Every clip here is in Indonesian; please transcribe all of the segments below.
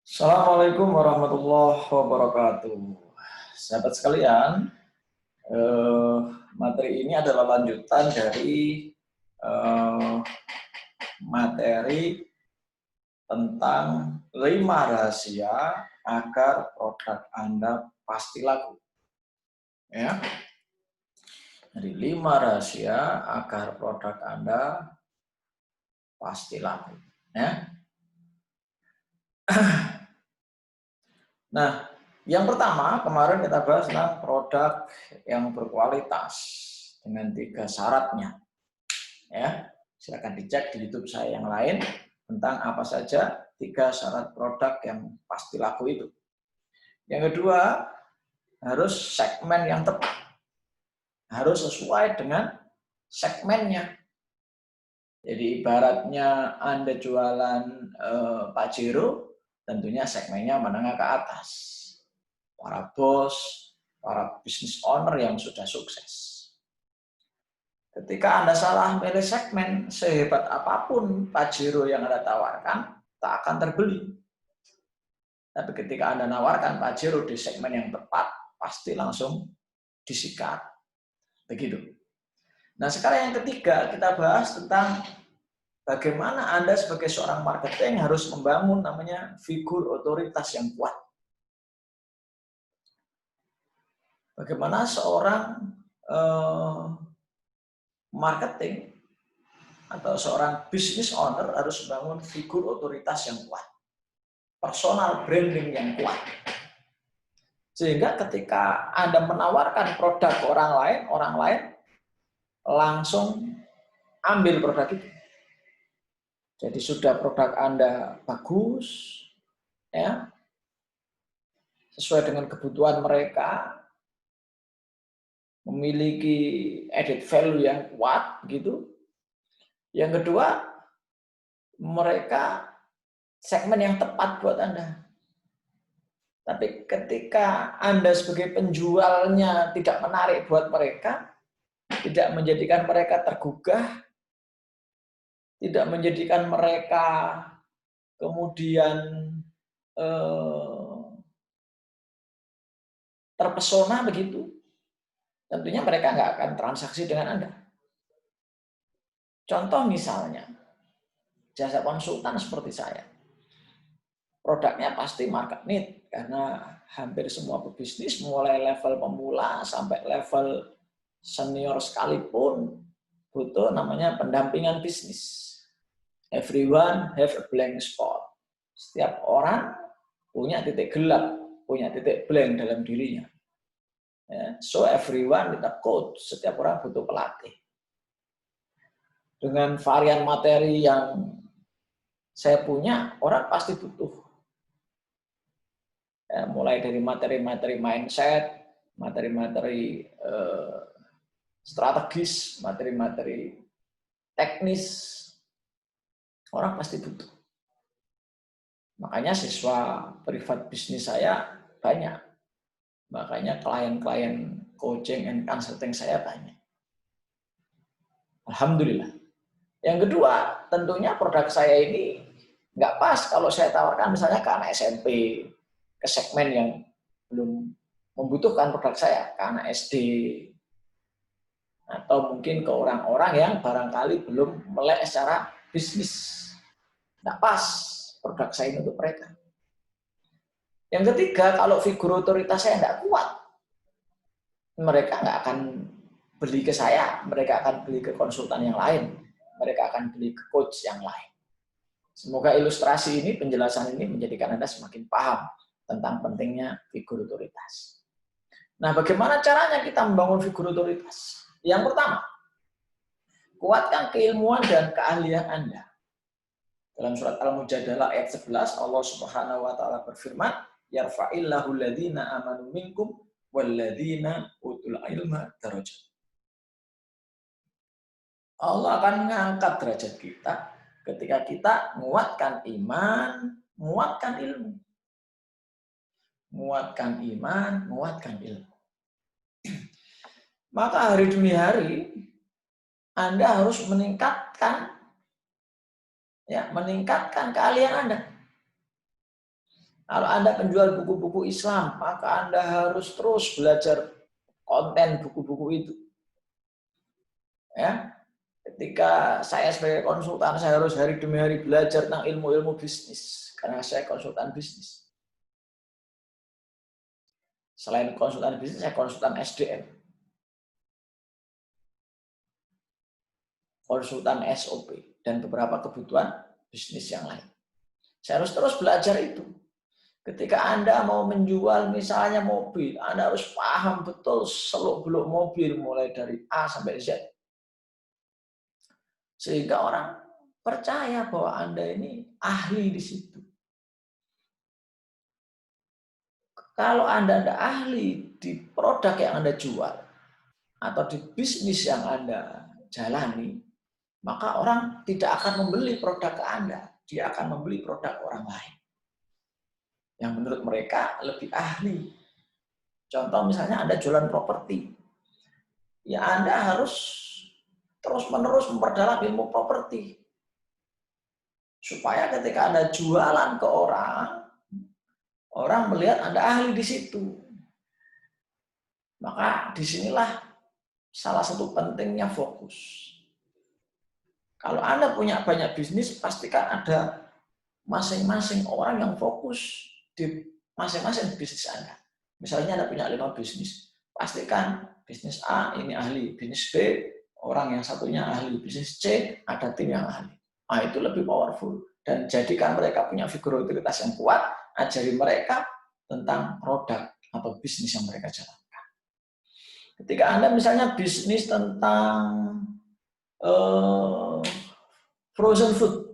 Assalamualaikum warahmatullahi wabarakatuh. Sahabat sekalian, materi ini adalah lanjutan dari materi tentang 5 rahasia agar produk Anda pasti laku. Ya. Jadi 5 rahasia agar produk Anda pasti laku. Ya. Nah, yang pertama kemarin kita bahas tentang produk yang berkualitas dengan 3 syaratnya. Ya, silakan dicek di YouTube saya yang lain tentang apa saja 3 syarat produk yang pasti laku itu. Yang kedua, harus segmen yang tepat. Harus sesuai dengan segmennya. Jadi ibaratnya Anda jualan Pajero, tentunya segmennya menengah ke atas. Para bos, para business owner yang sudah sukses. Ketika Anda salah milih segmen, sehebat apapun Pajero yang Anda tawarkan, tak akan terbeli. Tapi ketika Anda nawarkan Pajero di segmen yang tepat, pasti langsung disikat. Begitu. Nah, sekarang yang ketiga, kita bahas tentang bagaimana Anda sebagai seorang marketing harus membangun namanya figur otoritas yang kuat. Bagaimana seorang marketing atau seorang business owner harus membangun figur otoritas yang kuat. Personal branding yang kuat. Sehingga ketika Anda menawarkan produk ke orang lain langsung ambil produk itu. Jadi sudah produk Anda bagus, ya, sesuai dengan kebutuhan mereka, memiliki added value yang kuat, gitu. Yang kedua, mereka segmen yang tepat buat Anda. Tapi ketika Anda sebagai penjualnya tidak menarik buat mereka, tidak menjadikan mereka tergugah, tidak menjadikan mereka kemudian terpesona begitu, tentunya mereka nggak akan transaksi dengan Anda. Contoh misalnya, jasa konsultan seperti saya. Produknya pasti market need, karena hampir semua pebisnis mulai level pemula sampai level senior sekalipun butuh namanya pendampingan bisnis. Everyone have a blank spot. Setiap orang punya titik gelap, punya titik blank dalam dirinya. So everyone with a coach. Setiap orang butuh pelatih. Dengan varian materi yang saya punya, orang pasti butuh. Mulai dari materi-materi mindset, materi-materi strategis, materi-materi teknis, orang pasti butuh. Makanya siswa privat bisnis saya banyak. Makanya klien-klien coaching and consulting saya banyak. Alhamdulillah. Yang kedua, tentunya produk saya ini nggak pas kalau saya tawarkan misalnya ke anak SMP, ke segmen yang belum membutuhkan produk saya, ke anak SD, atau mungkin ke orang-orang yang barangkali belum melek secara bisnis. Nggak pas produk saya ini untuk mereka. Yang ketiga, kalau figur otoritas saya nggak kuat, mereka nggak akan beli ke saya, mereka akan beli ke konsultan yang lain, mereka akan beli ke coach yang lain. Semoga ilustrasi ini, penjelasan ini menjadikan Anda semakin paham tentang pentingnya figur otoritas. Nah, bagaimana caranya kita membangun figur otoritas? Yang pertama, kuatkan keilmuan dan keahlian Anda. Dalam surat Al-Mujadalah ayat 11, Allah Subhanahu wa taala berfirman, "Yarfa'illahu alladziina aamanu minkum walladziina utul ilma darajat." Allah akan mengangkat derajat kita ketika kita menguatkan iman, menguatkan ilmu. Menguatkan iman, menguatkan ilmu. Maka hari demi hari Anda harus meningkatkan keahlian Anda. Kalau Anda penjual buku-buku Islam, maka Anda harus terus belajar konten buku-buku itu. Ya, ketika saya sebagai konsultan, saya harus hari demi hari belajar tentang ilmu-ilmu bisnis, karena saya konsultan bisnis. Selain konsultan bisnis, saya konsultan SDM, konsultan SOP, dan beberapa kebutuhan bisnis yang lain. Saya harus terus belajar itu. Ketika Anda mau menjual misalnya mobil, Anda harus paham betul seluk-beluk mobil mulai dari A sampai Z. Sehingga orang percaya bahwa Anda ini ahli di situ. Kalau Anda tidak ahli di produk yang Anda jual atau di bisnis yang Anda jalani, maka orang tidak akan membeli produk ke Anda. Dia akan membeli produk orang lain yang menurut mereka lebih ahli. Contoh misalnya Anda jualan properti, ya Anda harus terus-menerus memperdalam ilmu properti. Supaya ketika Anda jualan ke orang, orang melihat Anda ahli di situ. Maka disinilah salah satu pentingnya fokus. Kalau Anda punya banyak bisnis, pastikan ada masing-masing orang yang fokus di masing-masing bisnis Anda. Misalnya Anda punya 5 bisnis, pastikan bisnis A ini ahli, bisnis B orang yang satunya ahli, bisnis C ada tim yang ahli. Nah, itu lebih powerful. Dan jadikan mereka punya figur otoritas yang kuat, ajari mereka tentang produk atau bisnis yang mereka jalankan. Ketika Anda misalnya bisnis tentang frozen food,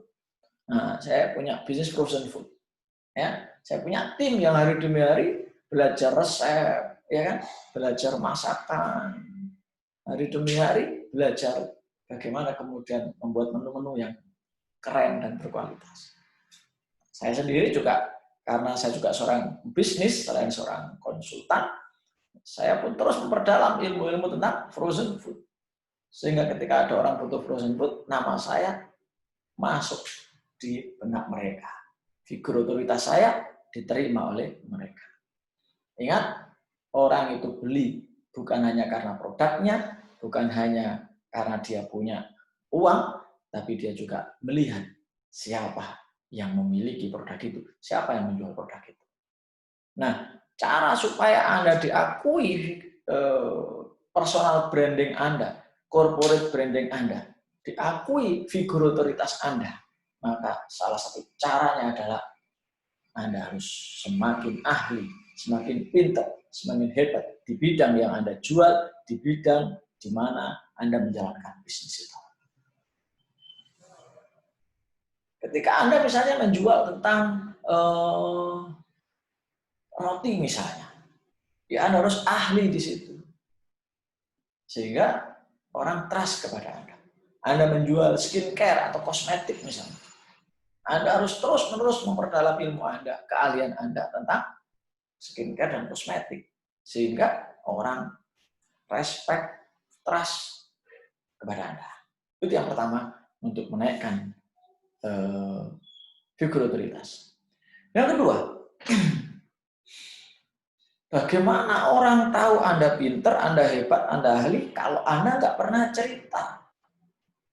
nah, saya punya bisnis frozen food. Ya, saya punya tim yang hari demi hari belajar resep, ya kan, belajar masakan, hari demi hari belajar bagaimana kemudian membuat menu-menu yang keren dan berkualitas. Saya sendiri juga, karena saya juga seorang bisnis selain seorang konsultan, saya pun terus memperdalam ilmu-ilmu tentang frozen food. Sehingga ketika ada orang butuh frozen food, nama saya masuk di benak mereka. Figur otoritas saya diterima oleh mereka. Ingat, orang itu beli bukan hanya karena produknya, bukan hanya karena dia punya uang, tapi dia juga melihat siapa yang memiliki produk itu, siapa yang menjual produk itu. Nah, cara supaya Anda diakui personal branding Anda, corporate branding Anda, diakui figur otoritas Anda, maka salah satu caranya adalah Anda harus semakin ahli, semakin pintar, semakin hebat di bidang yang Anda jual, di bidang di mana Anda menjalankan bisnis itu. Ketika Anda misalnya menjual tentang roti misalnya, ya Anda harus ahli di situ. Sehingga orang trust kepada Anda. Anda menjual skincare atau kosmetik misalnya. Anda harus terus-menerus memperdalam ilmu Anda, keahlian Anda tentang skincare dan kosmetik. Sehingga orang respect, trust kepada Anda. Itu yang pertama untuk menaikkan figur otoritas. Yang kedua, bagaimana orang tahu Anda pintar, Anda hebat, Anda ahli, kalau Anda nggak pernah cerita.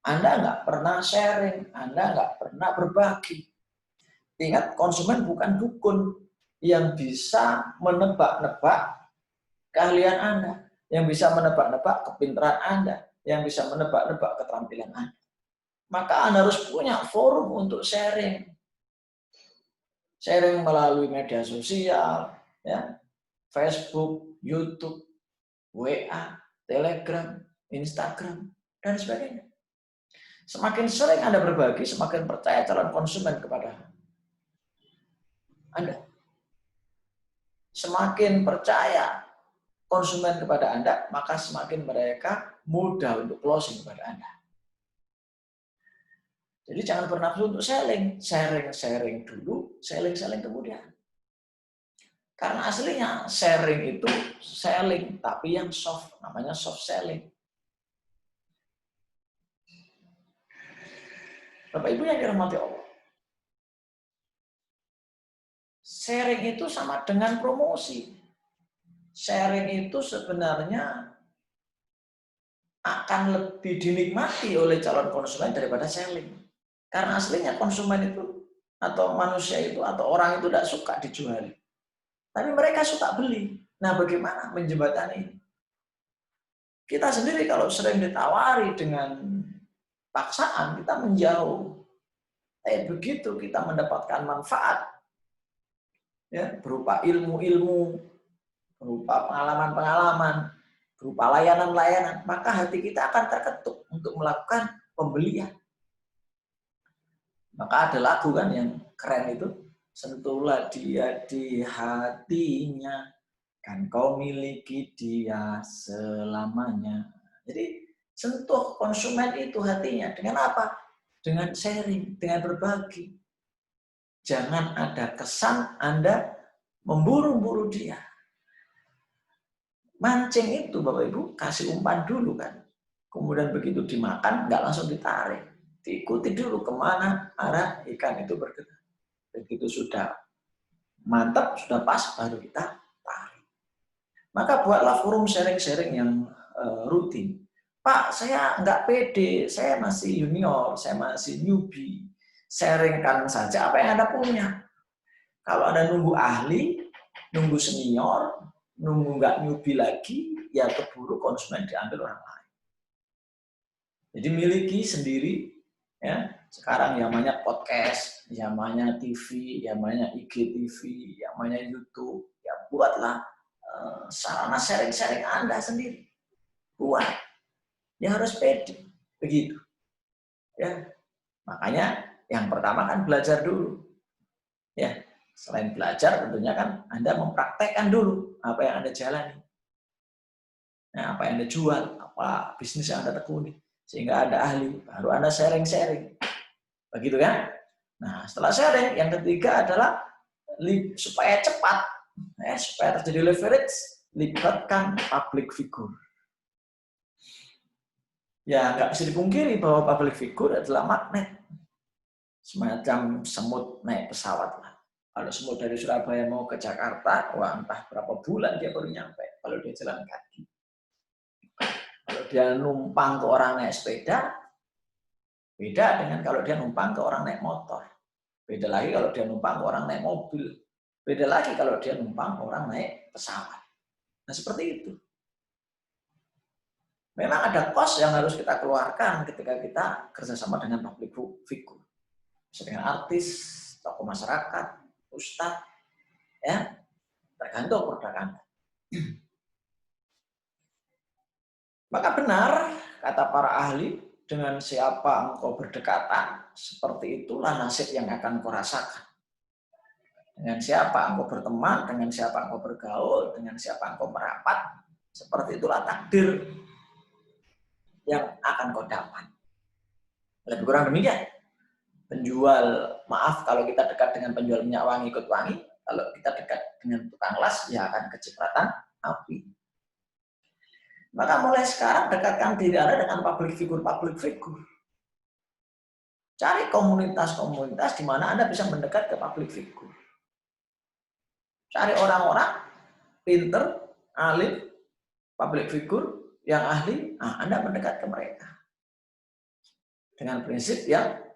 Anda nggak pernah sharing, Anda nggak pernah berbagi. Ingat, konsumen bukan dukun yang bisa menebak-nebak keahlian Anda, yang bisa menebak-nebak kepintaran Anda, yang bisa menebak-nebak keterampilan Anda. Maka Anda harus punya forum untuk sharing. Sharing melalui media sosial, ya, Facebook, YouTube, WA, Telegram, Instagram, dan sebagainya. Semakin sering Anda berbagi, semakin percaya calon konsumen kepada Anda. Semakin percaya konsumen kepada Anda, maka semakin mereka mudah untuk closing kepada Anda. Jadi jangan bernafsu untuk selling. Sharing dulu, selling kemudian. Karena aslinya sharing itu selling, tapi yang soft, namanya soft selling. Bapak Ibu yang dirahmati Allah. sharing itu sama dengan promosi. Sharing itu sebenarnya akan lebih dinikmati oleh calon konsumen daripada selling. Karena aslinya konsumen itu atau manusia itu atau orang itu tidak suka dijual. Tapi mereka suka beli. Nah, bagaimana menjembatani ini? Kita sendiri kalau sering ditawari dengan paksaan, kita menjauh. Begitu kita mendapatkan manfaat, ya, berupa ilmu-ilmu, berupa pengalaman-pengalaman, berupa layanan-layanan, maka hati kita akan terketuk untuk melakukan pembelian. Maka ada lagu kan yang keren itu, sentuhlah dia di hatinya, kan kau miliki dia selamanya. Jadi sentuh konsumen itu hatinya dengan apa? Dengan sharing, dengan berbagi. Jangan ada kesan Anda memburu-buru dia. Mancing itu Bapak Ibu, kasih umpan dulu kan. Kemudian begitu dimakan, nggak langsung ditarik. Diikuti dulu kemana arah ikan itu bergerak. Begitu sudah mantap, sudah pas, baru kita tarik. Maka buatlah forum sharing-sharing yang rutin. Pak, saya nggak pede, saya masih junior, saya masih newbie. Sharingkan saja apa yang Anda punya. Kalau Anda nunggu ahli, nunggu senior, nunggu nggak newbie lagi, ya keburu konsumen diambil orang lain. Jadi miliki sendiri, ya. Sekarang yang banyak podcast, yang banyak TV, yang banyak IGTV, yang banyak YouTube, ya buatlah sarana sharing-sharing Anda sendiri. Buat. Ya harus pede, begitu. Ya. Makanya yang pertama kan belajar dulu. Ya, selain belajar tentunya kan Anda mempraktekkan dulu apa yang Anda jalani. Nah, apa yang Anda jual, apa bisnis yang Anda tekuni. Sehingga Anda ahli, baru Anda sharing-sharing. Begitu kan? Nah, setelah sharing, yang ketiga adalah supaya cepat, supaya terjadi leverage, libatkan public figure. Ya, nggak bisa dipungkiri bahwa public figure adalah magnet. Semacam semut naik pesawat lah. Kalau semut dari Surabaya mau ke Jakarta, wah entah berapa bulan dia baru nyampe kalau dia jalan kaki. Kalau dia numpang ke orang naik sepeda, beda dengan kalau dia numpang ke orang naik motor. Beda lagi kalau dia numpang ke orang naik mobil. Beda lagi kalau dia numpang ke orang naik pesawat. Nah, seperti itu. Memang ada cost yang harus kita keluarkan ketika kita kerjasama dengan public figure. Dengan artis, tokoh masyarakat, ustadz, ya, tergantung produk Anda. Maka benar, kata para ahli, dengan siapa engkau berdekatan, seperti itulah nasib yang akan kau rasakan. Dengan siapa engkau berteman, dengan siapa engkau bergaul, dengan siapa engkau merapat, seperti itulah takdir yang akan kau dapat. Lebih kurang demikian. Penjual, maaf kalau kita dekat dengan penjual minyak wangi ikut wangi, kalau kita dekat dengan tukang las, ya akan kecipratan api. Maka mulai sekarang dekatkan diri Anda dengan public figure. Cari komunitas-komunitas di mana Anda bisa mendekat ke public figure. Cari orang-orang pinter, alim, public figure yang ahli, nah Anda mendekat ke mereka. Dengan prinsip yang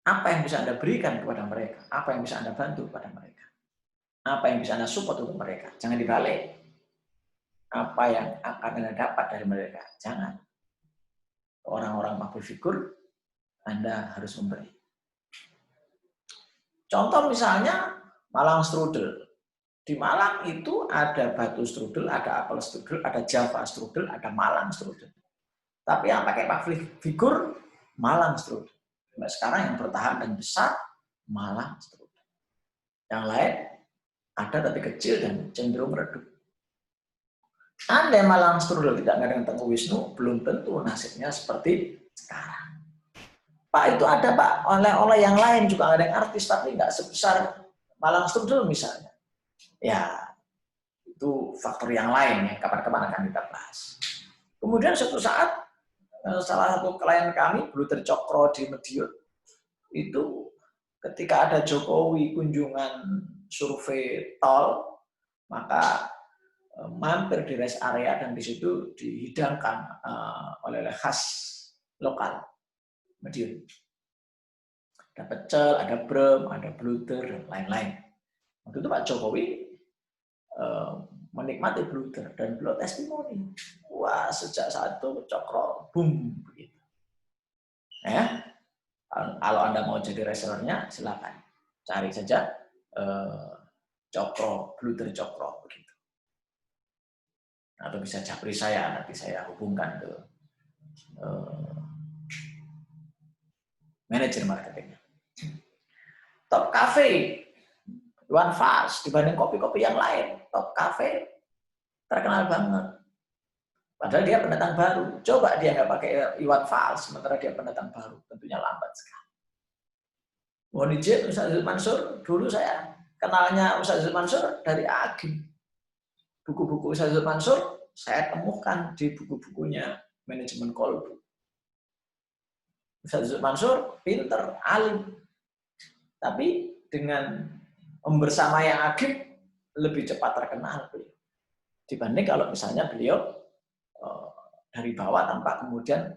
apa yang bisa Anda berikan kepada mereka, apa yang bisa Anda bantu kepada mereka, apa yang bisa Anda support untuk mereka. Jangan dibalik. Apa yang akan Anda dapat dari mereka. Jangan. Orang-orang public figure, Anda harus memberi. Contoh misalnya, Malang strudel. Di Malang itu ada batu strudel, ada apel strudel, ada Java strudel, ada Malang strudel. Tapi yang pakai public figure, Malang strudel. Sampai sekarang yang bertahan dan besar, Malang strudel. Yang lain, ada tapi kecil dan cenderung redup. Andai Malang strudel tidak dengan Tengku Wisnu, belum tentu nasibnya seperti sekarang. Pak, itu ada Pak, oleh-oleh yang lain juga ada yang artis, tapi nggak sebesar Malang strudel misalnya. Ya, itu faktor yang lain yang kapan-kapan akan kita bahas. Kemudian suatu saat, salah satu klien kami, Bluter Cokro di Medion, itu ketika ada Jokowi kunjungan survei tol, maka mampir di rest area dan di situ dihidangkan oleh-oleh khas lokal Madiun. Ada pecel, ada brem, ada bluder, dan lain-lain. Waktu itu Pak Jokowi menikmati bluder dan beliau testimoni. Wah, sejak saat itu Cokro boom begitu. Ya, kalau Anda mau jadi resellernya silakan cari saja Cokro, bluder Cokro begitu. Atau bisa japri saya, nanti saya hubungkan ke manajer marketingnya. Top Cafe, Iwan Fals, dibanding kopi-kopi yang lain, Top Cafe terkenal banget. Padahal dia pendatang baru. Coba dia nggak pakai Iwan Fals, sementara dia pendatang baru. Tentunya lambat sekali. Mohon izin, Ustaz Zul Mansur, dulu saya kenalnya Ustaz Zul Mansur dari Agim. Buku-buku Ustaz Zul Mansur saya temukan di buku-bukunya manajemen Kolbu. Ustaz Zul Mansur pinter, alim. Tapi dengan membersamai yang Agim lebih cepat terkenal beliau. Dibanding kalau misalnya beliau dari bawah tanpa kemudian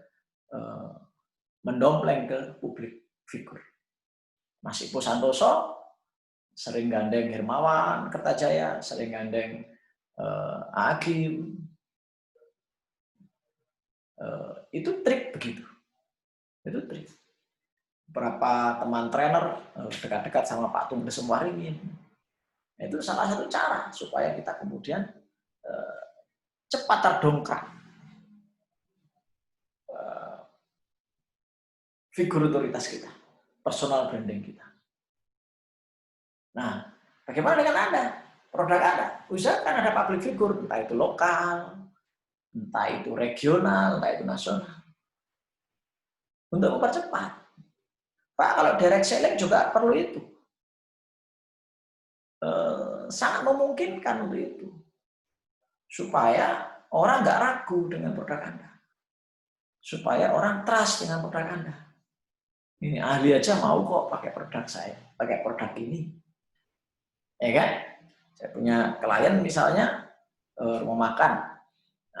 mendompleng ke publik figur. Mas Ipo Santoso sering gandeng Hermawan Kertajaya, sering gandeng Agim. Itu trik begitu. Itu trik. Beberapa teman trainer dekat-dekat sama Pak Tung Kesemwaringin. Itu salah satu cara supaya kita kemudian cepat terdongkrak figur otoritas kita, personal branding kita. Nah, bagaimana dengan Anda? Produk Anda, usahakan ada public figure, entah itu lokal, entah itu regional, entah itu nasional. Untuk mempercepat. Pak, kalau direct selling juga perlu itu. Sangat memungkinkan untuk itu. Supaya orang nggak ragu dengan produk Anda. Supaya orang trust dengan produk Anda. Ini ahli aja mau kok pakai produk saya, pakai produk ini. Ya kan? Saya punya klien misalnya rumah makan.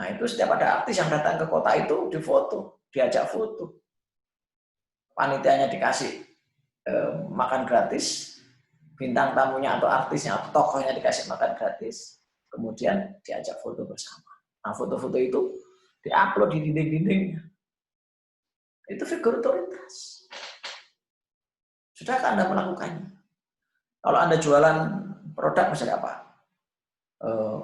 Nah, itu setiap ada artis yang datang ke kota itu difoto, diajak foto. Panitianya dikasih makan gratis, bintang tamunya atau artisnya atau tokohnya dikasih makan gratis, kemudian diajak foto bersama. Nah, foto-foto itu diupload di dinding-dindingnya. Itu figur otoritas. Sudahkah Anda melakukannya? Kalau Anda jualan produk misalnya apa?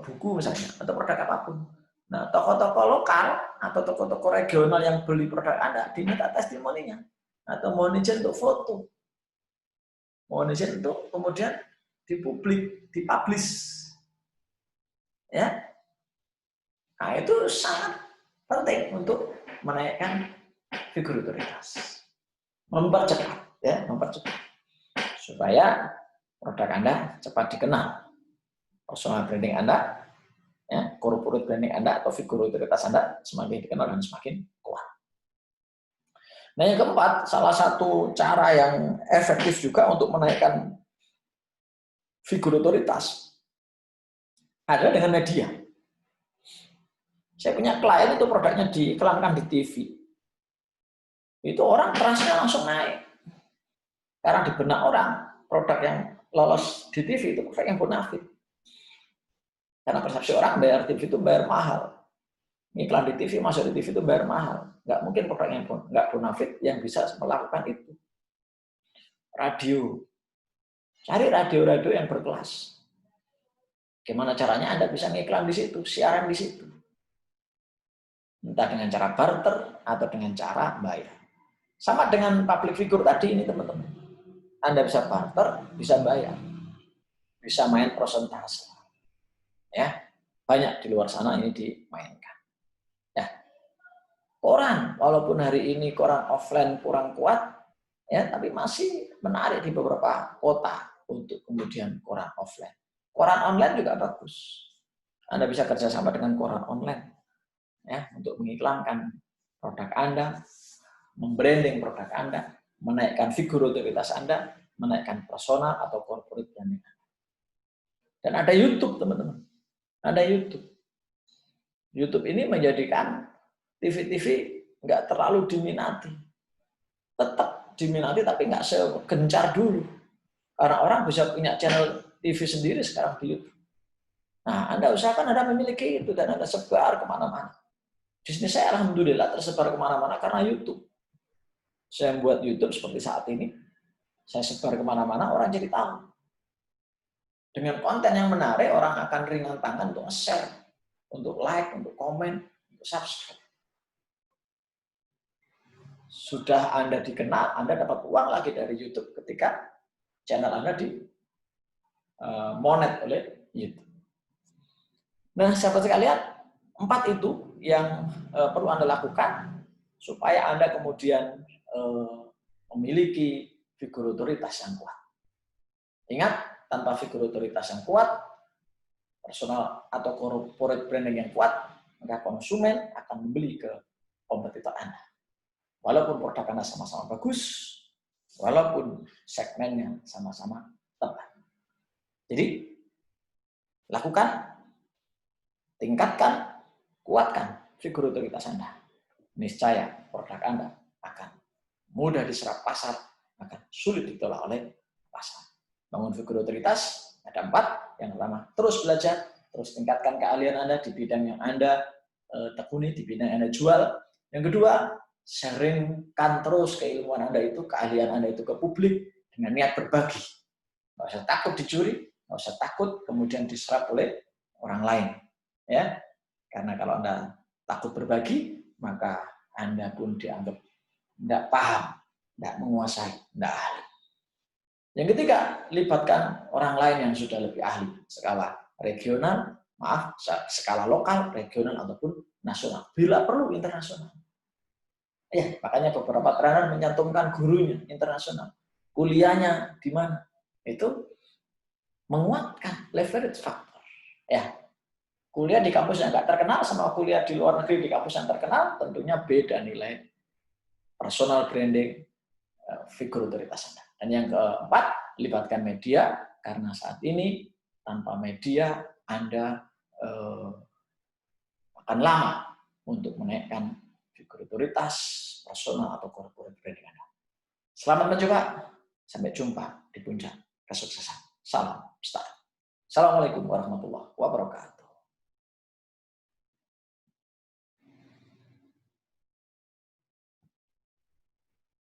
Buku misalnya, atau produk apapun. Nah, toko-toko lokal atau toko-toko regional yang beli produk Anda diminta testimoninya atau mohon izin untuk foto. Mohon izin untuk kemudian dipublish. Ya. Nah, itu sangat penting untuk menaikkan figur otoritas. Mempercepat, ya, mempercepat. Supaya produk Anda cepat dikenal. Personal branding Anda, ya, corporate branding Anda atau figur otoritas Anda semakin dikenal dan semakin kuat. Nah, yang keempat, salah satu cara yang efektif juga untuk menaikkan figur otoritas adalah dengan media. Saya punya klien itu produknya diiklankan di TV. Itu orang trust-nya langsung naik. Karena di benak orang, produk yang lolos di TV itu produk yang bonafit. Karena persepsi orang bayar TV itu bayar mahal. Iklan di TV, masuk di TV itu bayar mahal. Nggak mungkin produk yang nggak bonafit yang bisa melakukan itu. Radio. Cari radio-radio yang berkelas. Gimana caranya Anda bisa ngiklan di situ, siaran di situ. Entah dengan cara barter atau dengan cara bayar. Sama dengan public figure tadi ini teman-teman. Anda bisa barter, bisa bayar. Bisa main persentase. Ya, banyak di luar sana ini dimainkan. Ya. Koran, walaupun hari ini koran offline kurang kuat, ya, tapi masih menarik di beberapa kota untuk kemudian koran offline. Koran online juga bagus. Anda bisa kerjasama dengan koran online, ya, untuk mengiklankan produk Anda, membranding produk Anda, menaikkan figur otoritas Anda, menaikkan persona atau corporate branding. Dan ada YouTube, teman-teman. Ada YouTube. YouTube ini menjadikan TV-TV nggak terlalu diminati. Tetap diminati, tapi nggak segencar dulu. Karena orang bisa punya channel TV sendiri sekarang di YouTube. Nah, Anda usahakan Anda memiliki itu dan Anda sebar kemana-mana. Bisnis saya alhamdulillah tersebar kemana-mana karena YouTube. Saya buat YouTube seperti saat ini. Saya sebar kemana-mana, orang jadi tahu. Dengan konten yang menarik, orang akan ringan tangan untuk share, untuk like, untuk komen, untuk subscribe. Sudah Anda dikenal, Anda dapat uang lagi dari YouTube ketika channel Anda di monet oleh YouTube. Nah, sahabat sekalian, 4 itu yang perlu Anda lakukan supaya Anda kemudian memiliki figur otoritas yang kuat. Ingat, tanpa figur otoritas yang kuat, personal atau corporate branding yang kuat, maka konsumen akan membeli ke kompetitor Anda. Walaupun produk Anda sama-sama bagus, walaupun segmennya sama-sama tepat. Jadi, lakukan, tingkatkan, kuatkan figur otoritas Anda. Niscaya produk Anda akan mudah diserap pasar, akan sulit ditolak oleh pasar. Bangun figur otoritas, ada 4. Yang pertama, terus belajar, terus tingkatkan keahlian Anda di bidang yang Anda tekuni, di bidang yang Anda jual. Yang kedua, sharingkan terus keilmuan Anda itu, keahlian Anda itu ke publik dengan niat berbagi. Nggak usah takut dicuri, nggak usah takut kemudian diserap oleh orang lain. Ya, karena kalau Anda takut berbagi, maka Anda pun dianggap tidak paham, tidak menguasai, tidak ahli. Yang ketiga, libatkan orang lain yang sudah lebih ahli, skala regional, skala lokal, regional, ataupun nasional. Bila perlu internasional. Ya, makanya beberapa trainer menyantumkan gurunya internasional. Kuliahnya di mana? Itu menguatkan leverage factor. Ya, kuliah di kampus yang nggak terkenal sama kuliah di luar negeri di kampus yang terkenal tentunya beda nilai personal branding, figur otoritas Anda. Dan yang keempat, libatkan media karena saat ini tanpa media Anda akan lama untuk menaikkan figur otoritas personal atau corporate branding Anda. Selamat mencoba. Sampai jumpa di puncak kesuksesan. Salam start. Assalamualaikum warahmatullahi wabarakatuh.